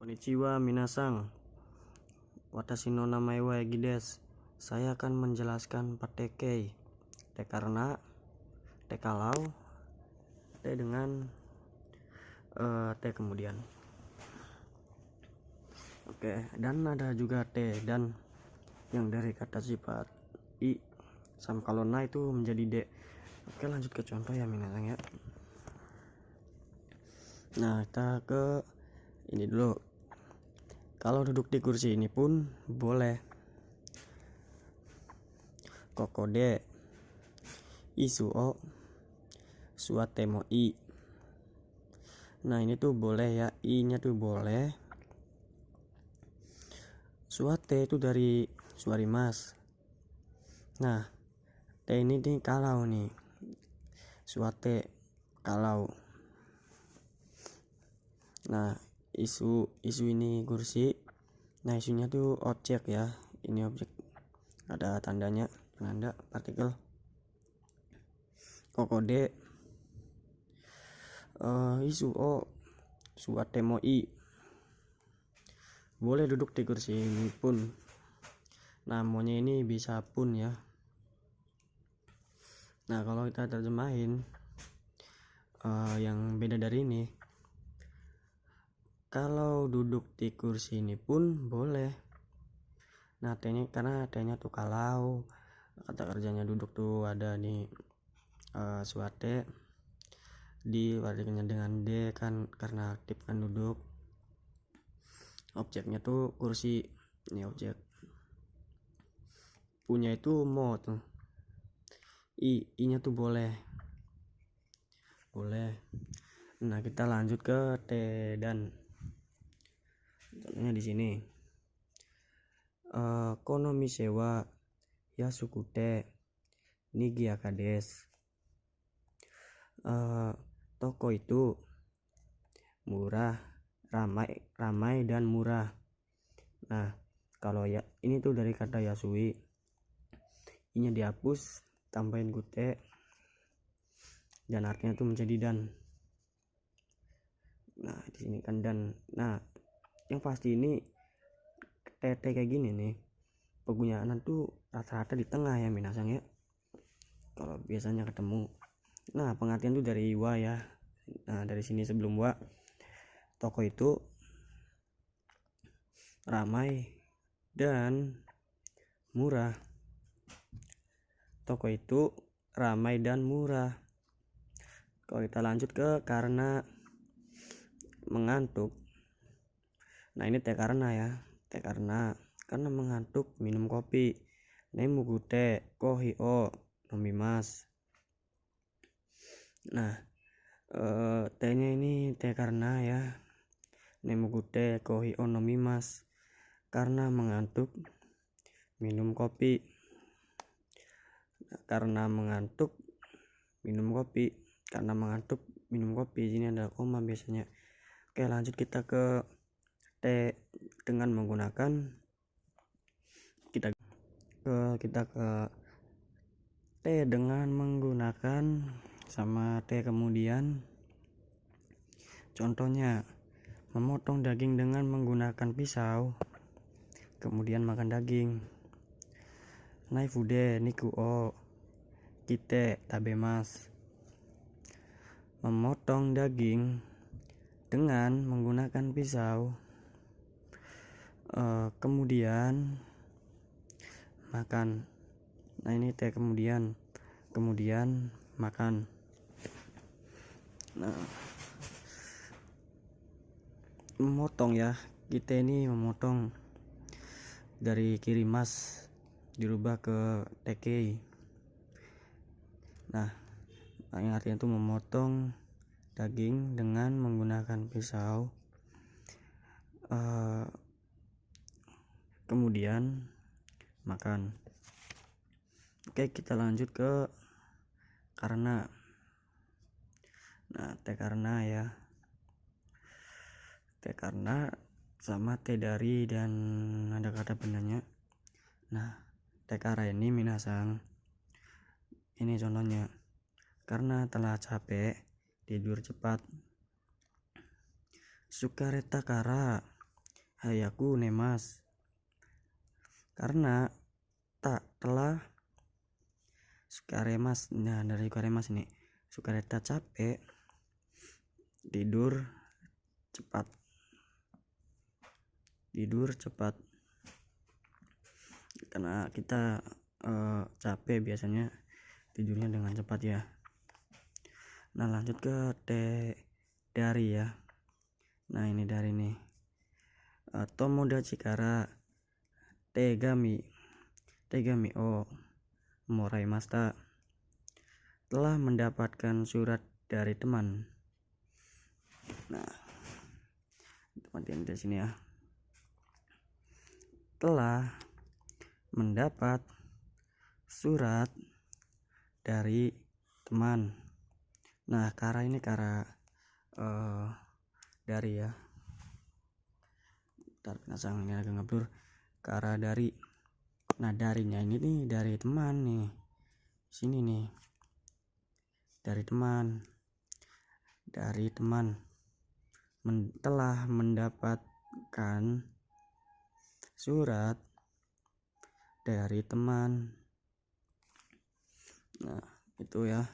Konnichiwa minasang, watashi no namae wa Egi desu. Saya akan menjelaskan 4 tekei. Te karena, te kalau, te dengan, te kemudian. Oke, dan ada juga te dan yang dari kata sifat i sama kalau na itu menjadi de. Oke, lanjut ke contoh ya minasang ya. Nah, kita ke ini dulu. Kalau duduk di kursi ini pun boleh. Kokode isu o suatemo i. Nah, ini tuh boleh ya, i nya tuh boleh. Suate itu dari suarimas. Nah, te ini nih kalau nih. Suate kalau. Nah, isu ini kursi. Nah, isunya tuh objek ya. Ini objek, ada tandanya, penanda partikel. Kokode isu o suatemo i. Boleh duduk di kursi ini pun. Namanya ini bisa pun ya. Nah, kalau kita terjemahin yang beda dari ini, kalau duduk di kursi ini pun boleh. Nah, T-nya karena T-nya tuh kalau, kata kerjanya duduk tuh ada di suate, diartikannya dengan D kan karena aktif kan duduk. Objeknya tuh kursi, ini objek. Punya itu mo tuh. I nya tuh boleh. Nah, kita lanjut ke T dan. Contohnya di sini. Kono mise wa yasukute nigiaka desu. Toko itu murah, ramai dan murah. Nah, kalau ya ini tuh dari kata yasui. I-nya dihapus, tambahin kute dan artinya tuh menjadi dan. Nah, di sini kan dan. Nah, yang pasti ini tete kayak gini nih, penggunaan tuh rata-rata di tengah ya minasang ya. Kalau biasanya ketemu. Nah, pengertian tuh dari wa ya. Nah, dari sini sebelum wa, toko itu ramai dan murah. Toko itu ramai dan murah. Kalau kita lanjut ke karena mengantuk. Nah, ini te karena ya. Te karena mengantuk minum kopi. Nemugute kohi o nomimasu. Nah, T-nya ini te karena ya. Nemugute kohi o nomimasu. Karena mengantuk minum kopi. Karena mengantuk minum kopi. Karena mengantuk minum kopi. Sini ada koma biasanya. Oke, lanjut kita ke T dengan menggunakan kita ke T dengan menggunakan sama T kemudian. Contohnya, memotong daging dengan menggunakan pisau, kemudian makan daging. Naifude niku o kite tabemasu. Memotong daging dengan menggunakan pisau, kemudian makan. Nah, ini T kemudian makan. Nah, memotong ya, kita ini memotong dari kirimas dirubah ke tekei. Nah, yang artinya itu memotong daging dengan menggunakan pisau, kemudian makan. Oke, kita lanjut ke karena. Nah, te karena ya. Te karena sama te dari dan ada kata bendanya. Nah, te kara ini minasang. Ini contohnya. Karena telah capek, tidur cepat. Sukareta kara hai aku Nemas, karena tak telah Sukaremas. Nah, dari Sukaremas ini, Sukareta capek tidur cepat karena kita capek biasanya tidurnya dengan cepat ya. Nah, lanjut ke dari ya. Nah, ini dari nih, Tomoda Chikara Tegami o Moraimashita, telah mendapatkan surat dari teman. Nah, teman di sini ya, telah mendapat surat dari teman. Nah, kara ini kara dari ya. Ntar penasang ini agak ngeblur. Kara dari. Nah, darinya ini nih dari teman nih. Sini nih. Dari teman. Telah mendapatkan surat dari teman. Nah, itu ya.